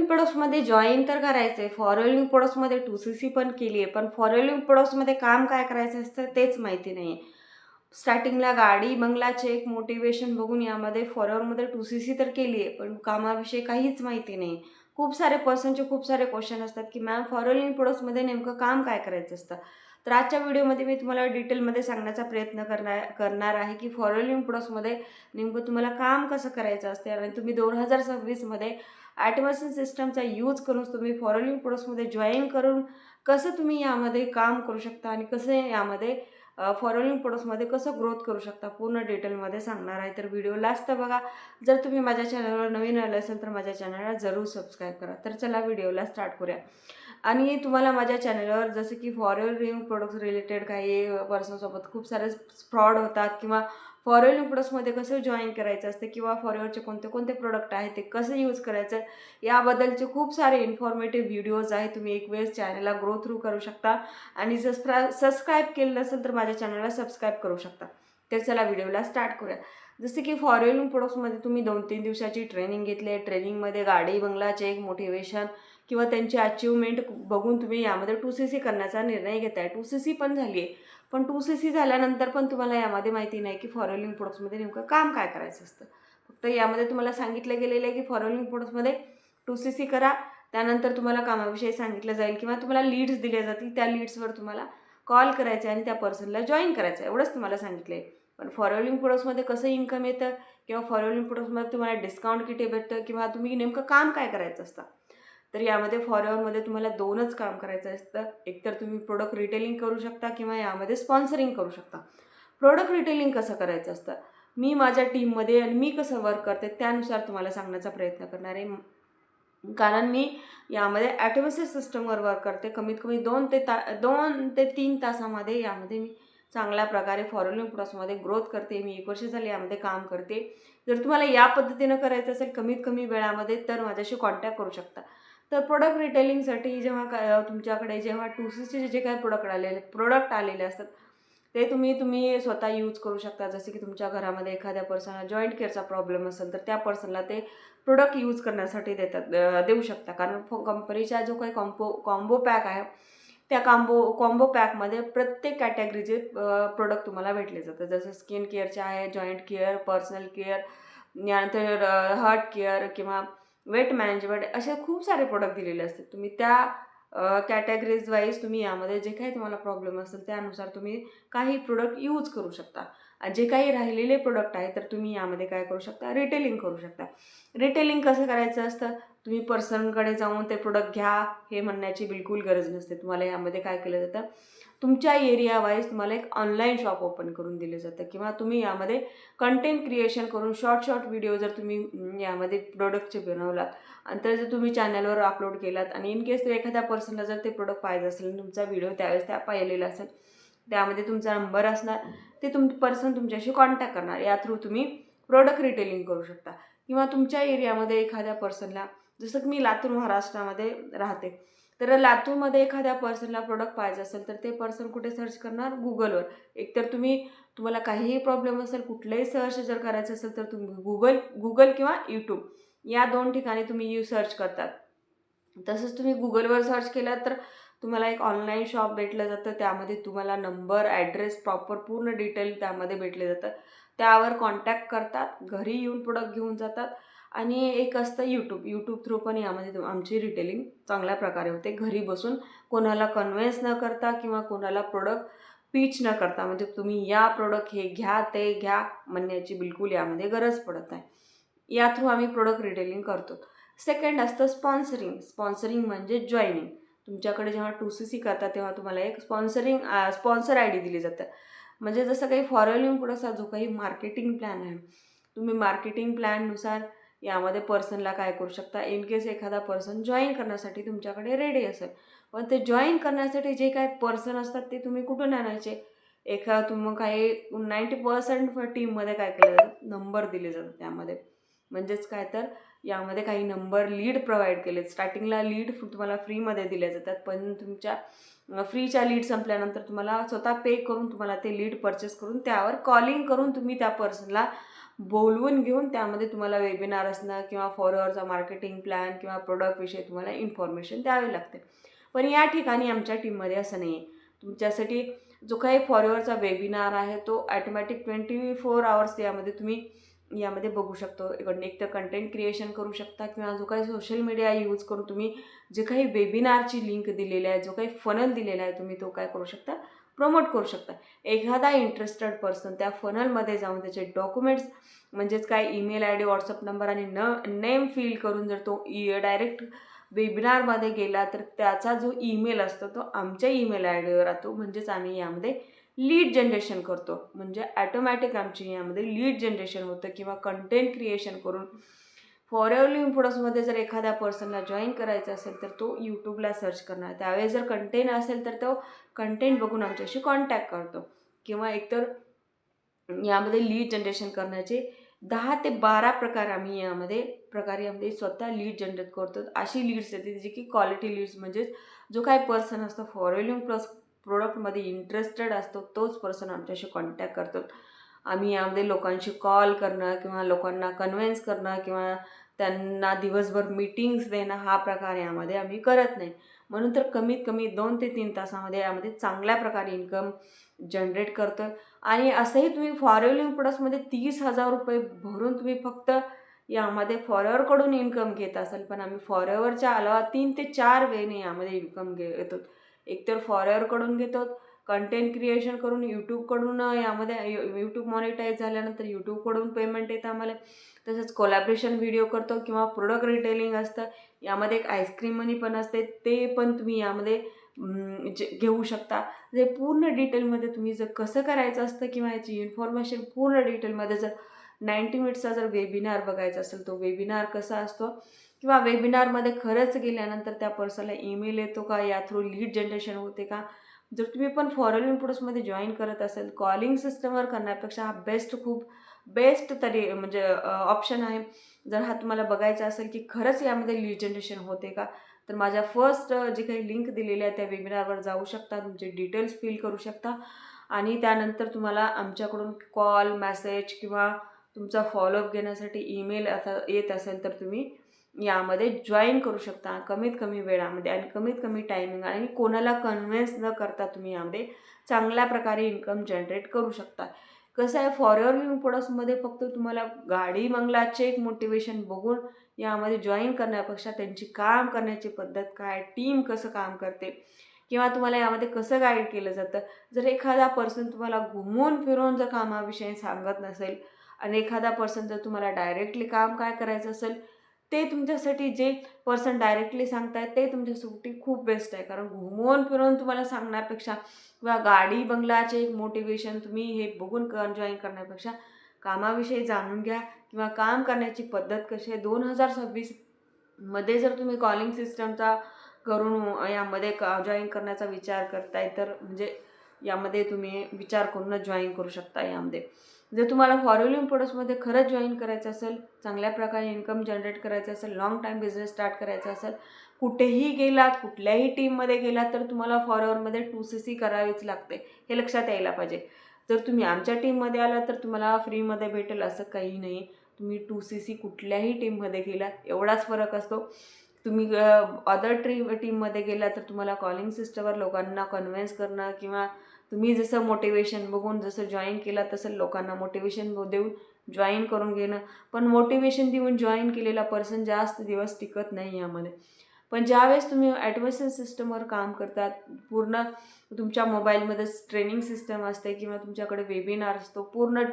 प्रोडक्ट्समध्ये join तर करायचं आहे. फॉलोइंग प्रोडक्ट्समध्ये 2CC पण केली आहे, पण फॉलोइंग प्रोडक्ट्समध्ये काम काय करायचं असतं तेच माहिती नाही आहे. स्टार्टिंगला गाडी, बंगला, चेक, मोटिवेशन बघून यामध्ये फॉलोअरमध्ये 2CC तर केली आहे, पण कामाविषयी काहीच माहिती नाही. खूप सारे पर्सनचे खूप सारे क्वेश्चन असतात की मॅम फॉलोइंग प्रोडक्ट्समध्ये नेमकं काम काय करायचं असतं. तर आजच्या व्हिडिओमध्ये मी तुम्हाला डिटेलमध्ये सांगण्याचा प्रयत्न करणार आहे की फॉलोइंग प्रोडक्ट्समध्ये नेमकं तुम्हाला काम कसं करायचं असते आणि तुम्ही 2026मध्ये ऑटोमेशन सिस्टमचा यूज करून तुम्ही फॉलोइंग प्रोडक्ट्समध्ये जॉईन करून कसं तुम्ही यामध्ये काम करू शकता आणि कसं यामध्ये फॉलोइंग प्रोडक्ट्समध्ये कसं ग्रोथ करू शकता पूर्ण डिटेलमध्ये सांगणार आहे. तर व्हिडिओ लास्ट बघा. जर तुम्ही माझ्या चॅनलवर नवीन आले असेल तर माझ्या चॅनलला जरूर सबस्क्राईब करा. तर चला व्हिडिओला स्टार्ट करूया. आणि तुम्हाला माझ्या चॅनलवर जसं की फॉलोइंग प्रोडक्ट्स रिलेटेड काही पर्सनसोबत खूप सारे फ्रॉड होतात किंवा फॉलोइंग प्रोडक्ट्समध्ये कसं जॉईन करायचं असतं किंवा फॉलोअरचे कोणते कोणते प्रोडक्ट आहेत ते कसं यूज करायचं याबद्दलचे खूप सारे इन्फॉर्मेटिव्ह व्हिडिओज आहेत. तुम्ही एक वेळेस चॅनलला ग्रो थ्रू करू शकता आणि सबस्क्राईब केलं नसेल तर माझ्या चॅनलला सबस्क्राईब करू शकता. तर चला व्हिडिओला स्टार्ट करूया. जसे की फॉलोइंग प्रोडक्ट्समध्ये तुम्ही 2-3 दिवसाची ट्रेनिंग घेतली आहे. ट्रेनिंगमध्ये गाडी, बंगला, चेक, मोटिवेशन किंवा त्यांची अचिव्हमेंट बघून तुम्ही यामध्ये 2CC करण्याचा निर्णय घेताय. 2CC पण झाली आहे, पण 2CC झाल्यानंतर पण तुम्हाला यामध्ये माहिती नाही की फॉलोइंग प्रोडक्ट्समध्ये नेमकं काम काय करायचं असतं. फक्त यामध्ये तुम्हाला सांगितलं गेलेलं आहे की फॉलोइंग प्रोडक्ट्समध्ये 2CC करा, त्यानंतर तुम्हाला कामाविषयी सांगितलं जाईल किंवा तुम्हाला लीड्स दिल्या जातील. त्या लीड्सवर तुम्हाला कॉल करायचं आहे आणि त्या पर्सनला जॉईन करायचं आहे, एवढंच तुम्हाला सांगितलं आहे. पण फॉलोइंग प्रोडक्ट्समध्ये कसं इन्कम येतं किंवा फॉलोइंग प्रोडक्ट्समध्ये तुम्हाला डिस्काउंट किती भेटतं किंवा तुम्ही नेमकं काम काय करायचं असतं. तर यामध्ये फॉलोअरमध्ये तुम्हाला 2च काम करायचं असतं. एकतर तुम्ही प्रोडक्ट रिटेलिंग करू शकता किंवा यामध्ये स्पॉन्सरिंग करू शकता. प्रोडक्ट रिटेलिंग कसं करायचं असतं, मी माझ्या टीममध्ये आणि मी कसं वर्क करते त्यानुसार तुम्हाला सांगण्याचा प्रयत्न करणार आहे. कारण मी यामध्ये ऑटोमेशन सिस्टमवर वर्क करते. कमीत कमी 2 ते 3 तासामध्ये यामध्ये मी चांगल्या प्रकारे फॉलोइंग प्रोडक्ट्समध्ये ग्रोथ करते. मी 1 वर्ष झाले यामध्ये काम करते. जर तुम्हाला या पद्धतीनं करायचं असेल कमीत कमी वेळामध्ये तर माझ्याशी कॉन्टॅक्ट करू शकता. तर प्रोडक्ट रिटेलिंगसाठी जेव्हा तुमच्याकडे जेव्हा 2CCचे जे काही प्रोडक्ट आलेले असतात ते तुम्ही स्वतः यूज करू शकता. जसे की तुमच्या घरामध्ये एखाद्या पर्सनला जॉईंट केअरचा प्रॉब्लेम असेल तर त्या पर्सनला ते प्रोडक्ट यूज करण्यासाठी देऊ शकता. कारण कंपनीचा जो काही कॉम्बो पॅक आहे त्या कॉम्बो पॅकमध्ये प्रत्येक कॅटेगरीचे प्रोडक्ट तुम्हाला भेटले जातात. जसं स्किन केअरचे आहे, जॉईंट केअर, पर्सनल केअर, यानंतर हार्ट केअर किंवा वेट मॅनेजमेंट असे खूप सारे प्रोडक्ट दिलेले असतात. तुम्ही त्या कॅटेगरीज वाईज तुम्ही यामध्ये जे काही तुम्हाला प्रॉब्लेम असेल त्यानुसार तुम्ही काही प्रोडक्ट यूज करू शकता. जे काही राहिलेले प्रोडक्ट आहे तर तुम्ही यामध्ये काय करू शकता, रिटेलिंग करू शकता. रिटेलिंग कसं करायचं असतं, तुम्ही पर्सनकडे जाऊन ते प्रोडक्ट घ्या हे म्हणण्याची बिलकुल गरज नसते. तुम्हाला यामध्ये काय केलं जातं, तुमच्या एरिया वाईज तुम्हाला एक ऑनलाईन शॉप ओपन करून दिलं जातं किंवा तुम्ही यामध्ये कंटेंट क्रिएशन करून शॉर्ट व्हिडिओ जर तुम्ही यामध्ये प्रोडक्टचे बनवलात आणि तर जर तुम्ही चॅनलवर अपलोड केलात आणि इन केस एखाद्या पर्सनला जर ते प्रोडक्ट पाहिजे असेल तुमचा व्हिडिओ त्यावेळेस त्या पाहिलेला असेल त्यामध्ये तुमचा नंबर असणार, ते पर्सन तुमच्याशी कॉन्टॅक्ट करणार. या थ्रू तुम्ही प्रोडक्ट रिटेलिंग करू शकता. किंवा तुमच्या एरियामध्ये एखाद्या पर्सनला, जसं की मी लातूर महाराष्ट्रामध्ये राहते, तर लातूरमध्ये एखाद्या पर्सनला प्रोडक्ट पाहिजे असेल तर ते पर्सन कुठे सर्च करणार, गुगलवर. एकतर तुम्हाला काहीही प्रॉब्लेम असेल कुठलंही सर्च जर करायचं असेल तर तुम्ही गुगल किंवा यूट्यूब या 2 ठिकाणी तुम्ही सर्च करतात. तसंच तुम्ही गुगलवर सर्च केलात तर तुम्हाला एक ऑनलाईन शॉप भेटलं जातं. त्यामध्ये तुम्हाला नंबर, ॲड्रेस, प्रॉपर पूर्ण डिटेल त्यामध्ये भेटले जातं. त्यावर कॉन्टॅक्ट करतात, घरी येऊन प्रोडक्ट घेऊन जातात. आणि एक असतं यूट्यूब थ्रू पण यामध्ये आमची रिटेलिंग चांगल्या प्रकारे होते. घरी बसून कोणाला कन्व्हिन्स न करता किंवा कोणाला प्रोडक्ट पिच न करता, म्हणजे तुम्ही या प्रोडक्ट हे घ्या, ते घ्या म्हणण्याची बिलकुल यामध्ये गरज पडत नाही. या थ्रू आम्ही प्रोडक्ट रिटेलिंग करतो. सेकंड असतं स्पॉन्सरिंग म्हणजे जॉईनिंग. तुमच्याकडे जेव्हा 2CC करता तेव्हा तुम्हाला एक स्पॉन्सर ID दिली जातं. म्हणजे जसं काही फॉलोइंग प्रोडक्टचा जो काही मार्केटिंग प्लॅन आहे, तुम्ही मार्केटिंग प्लॅननुसार यामध्ये पर्सनला काय करू शकता, इन केस एखादा पर्सन जॉईन करण्यासाठी तुमच्याकडे रेडी असेल, पण ते जॉईन करण्यासाठी जे काही पर्सन असतात ते तुम्ही कुठून आणायचे, तुम्ही काही 90% टीममध्ये काय केलं जातं, नंबर दिले जातात त्यामध्ये. म्हणजेच काय तर यामध्ये काही नंबर लीड प्रोव्हाइड केले. स्टार्टिंगला लीड तुम्हाला फ्रीमध्ये दिल्या जातात, पण तुमच्या फ्रीच्या लीड संपल्यानंतर तुम्हाला स्वतः पे करून तुम्हाला ते लीड परचेस करून त्यावर कॉलिंग करून तुम्ही त्या पर्सनला बोलवून घेऊन त्यामध्ये तुम्हाला वेबिनार असणं किंवा फॉलोअरचा मार्केटिंग प्लॅन किंवा प्रोडक्टविषयी तुम्हाला इन्फॉर्मेशन द्यावी लागते. पण या ठिकाणी आमच्या टीममध्ये असं नाही आहे. तुमच्यासाठी जो काही फॉलोअरचा वेबिनार आहे तो ॲटोमॅटिक 24 आवर्स यामध्ये तुम्ही यामध्ये बघू शकतो. इकडून एक तर कंटेंट क्रिएशन करू शकता किंवा जो काही सोशल मीडिया यूज करून तुम्ही जे काही वेबिनारची लिंक दिलेली आहे, जो काही फनल दिलेला आहे, तुम्ही तो काय करू शकता, प्रमोट करू शकता. एखादा इंटरेस्टेड पर्सन त्या फनलमध्ये जाऊन त्याचे डॉक्युमेंट्स म्हणजेच काय email I D, WhatsApp number आणि नेम फिल करून जर तो डायरेक्ट वेबिनारमध्ये गेला तर त्याचा जो ईमेल असतो तो आमच्या ईमेल आय डीवर राहतो. म्हणजेच आम्ही यामध्ये लीड जनरेशन करतो. म्हणजे ॲटोमॅटिक आमची यामध्ये लीड जनरेशन होतं किंवा कंटेंट क्रिएशन करून फॉर लिव्हिंग प्रोडक्ट्समध्ये जर एखाद्या पर्सनला जॉईन करायचं असेल तर तो यूट्यूबला सर्च करणार. त्यावेळेस जर कंटेंट असेल तर तो कंटेंट बघून आमच्याशी कॉन्टॅक्ट करतो किंवा एकतर यामध्ये लीड जनरेशन करण्याचे 10 ते 12 प्रकारे स्वतः लीड जनरेट करतो. अशी लीड्स येते जी की क्वालिटी लीड्स, म्हणजेच जो काही पर्सन असतो फॉर लिव्हिंग प्रोडक्टमध्ये इंटरेस्टेड असतो तोच पर्सन आमच्याशी कॉन्टॅक्ट करतो. आम्ही यामध्ये लोकांशी कॉल करणं किंवा लोकांना कन्व्हिन्स करणं किंवा त्यांना दिवसभर मीटिंग्स देणं हा प्रकार यामध्ये आम्ही करत नाही. म्हणून तर कमीत कमी 2 ते 3 तासामध्ये यामध्ये चांगल्या प्रकारे इन्कम जनरेट करतो आहे. आणि असंही तुम्ही फॉर लिव्हिंग प्रोडक्ट्समध्ये 30,000 रुपये भरून तुम्ही फक्त यामध्ये फॉलोअरकडून इन्कम घेत असाल, पण आम्ही फॉलोअरच्या अलावा 3 ते 4 वेने यामध्ये इन्कम घेतो. एकतर फॉलोअरकडून घेतो, कंटेंट क्रिएशन करून यूट्यूबकडून यामध्ये यूट्यूब मॉनिटाईज झाल्यानंतर यूट्यूबकडून पेमेंट येतं आम्हाला. तसंच कोलॅबरेशन व्हिडिओ करतो किंवा प्रोडक्ट रिटेलिंग असतं. यामध्ये एक आईस्क्रीम मनी पण असते, ते पण तुम्ही यामध्ये घेऊ शकता. जे पूर्ण डिटेलमध्ये तुम्ही जर कसं करायचं असतं किंवा याची इन्फॉर्मेशन पूर्ण डिटेलमध्ये जर 90 मिनिट्सचा जर वेबिनार बघायचा असेल, तो वेबिनार कसा असतो किंवा वेबिनारमध्ये खरंच गेल्यानंतर त्या पर्सनला ईमेल येतो का, या थ्रू लीड जनरेशन होते का. जर तुम्ही पण फॉर लिव्हिंग प्रोडक्ट्समध्ये जॉईन करत असेल, कॉलिंग सिस्टमवर करण्यापेक्षा हा खूप बेस्ट तरी म्हणजे ऑप्शन आहे. जर हा तुम्हाला बघायचा असेल की खरंच यामध्ये लीड जनरेशन होते का, तर माझ्या फर्स्ट जी काही लिंक दिलेली आहे त्या वेबिनारवर जाऊ शकता, तुमचे डिटेल्स फिल करू शकता आणि त्यानंतर तुम्हाला आमच्याकडून कॉल, मेसेज किंवा तुमचा फॉलोअप घेण्यासाठी ईमेल आता येत असेल तर तुम्ही यामध्ये जॉईन करू शकता कमीत कमी वेळामध्ये आणि कमीत कमी टायमिंग आणि कोणाला कन्व्हिन्स न करता तुम्ही यामध्ये चांगल्या प्रकारे इन्कम जनरेट करू शकता. कसं आहे, फॉर लिव्हिंग प्रोडक्ट्समध्ये फक्त तुम्हाला गाडी, बंगला, चेक, मोटिवेशन बघून यामध्ये जॉईन करण्यापेक्षा त्यांची काम करण्याची पद्धत काय, टीम कसं काम करते किंवा तुम्हाला यामध्ये कसं गाईड केलं जातं. जर एखादा पर्सन तुम्हाला घुमून फिरून जर कामाविषयी सांगत नसेल आणि एखादा पर्सन जर तुम्हाला डायरेक्टली काम काय करायचं असेल, ते तुमच्यासाठी जे पर्सन डायरेक्टली सांगतायत ते तुमच्यासाठी खूप बेस्ट आहे. कारण घुमवून फिरून तुम्हाला सांगण्यापेक्षा किंवा गाडी, बंगलाचे एक मोटिवेशन तुम्ही हे बघून जॉईन करण्यापेक्षा कामाविषयी जाणून घ्या किंवा काम करण्याची पद्धत कशी आहे. 2026 मध्ये जर तुम्ही कॉलिंग सिस्टमचा करून यामध्ये जॉईन करण्याचा विचार करताय तर म्हणजे यामध्ये तुम्ही विचार करूनच जॉईन करू शकता यामध्ये. जर तुम्हाला फॉर लिव्हिंग प्रोडक्ट्समध्ये खरंच जॉईन करायचं असेल, चांगल्या प्रकारे इन्कम जनरेट करायचं असेल, लाँग टाईम बिझनेस स्टार्ट करायचा असेल, कुठेही गेलात, कुठल्याही टीममध्ये गेलात तर तुम्हाला फॉलोअरमध्ये 2CC करावीच लागते, हे लक्षात यायला पाहिजे. जर तुम्ही आमच्या टीममध्ये आलात तर तुम्हाला फ्रीमध्ये भेटेल असं काही नाही. तुम्ही 2CC कुठल्याही टीममध्ये गेलात एवढाच फरक असतो. तुम्ही अदर टीममध्ये गेलात तर तुम्हाला कॉलिंग सिस्टमवर लोकांना कन्व्हिन्स करणं किंवा तुम्ही जसं मोटिवेशन बघून जसं जॉईन केला तसं लोकांना मोटिवेशन देऊन जॉईन करून घेणं. पण मोटिवेशन देऊन जॉईन केलेला पर्सन जास्त दिवस टिकत नाही यामध्ये. पण ज्यावेळेस तुम्ही ॲडमिशन सिस्टमवर काम करतात, पूर्ण तुमच्या मोबाईलमध्येच ट्रेनिंग सिस्टम असते किंवा तुमच्याकडे वेबिनार असतो, पूर्ण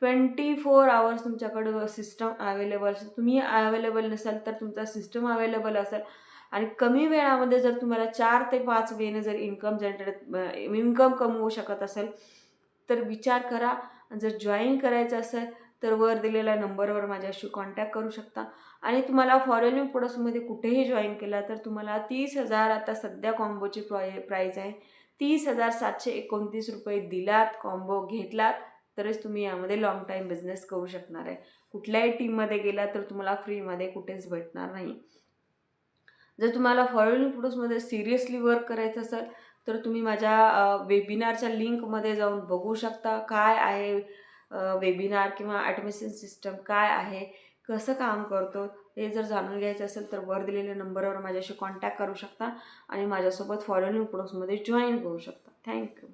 24 आवर्स तुमच्याकडं सिस्टम अवेलेबल असेल. तुम्ही अवेलेबल नसाल तर तुमचा सिस्टम अवेलेबल असेल आणि कमी वेळामध्ये जर तुम्हाला 4 ते 5 वेने जर इन्कम कमवू शकत असेल तर विचार करा. जर जॉईन करायचं असेल तर वर दिलेल्या नंबरवर माझ्याशी कॉन्टॅक्ट करू शकता आणि तुम्हाला फॉर लिव्हिंग प्रोडक्ट्समध्ये कुठेही जॉईन केला तर तुम्हाला 30,000 आता सध्या कॉम्बोची प्राईज आहे. 30,729 रुपये दिलात, कॉम्बो घेतलात तरच तुम्ही यामध्ये लाँग टाईम बिझनेस करू शकणार आहे. कुठल्याही टीममध्ये गेला तर तुम्हाला फ्रीमध्ये कुठेच भेटणार नाही. जर तुम्हाला फॉर लिव्हिंग प्रोडक्ट्समध्ये सिरियसली वर्क करायचं असेल तर तुम्ही माझ्या वेबिनारच्या लिंकमध्ये जाऊन बघू शकता काय आहे. वेबिनार किंवा ॲडमिशन सिस्टम काय आहे, कसं काम करतो हे जर जाणून घ्यायचं असेल तर वर दिलेल्या नंबरवर माझ्याशी कॉन्टॅक्ट करू शकता आणि माझ्यासोबत फॉरेन प्रोडक्ट्समध्ये जॉईन करू शकता. थँक्यू.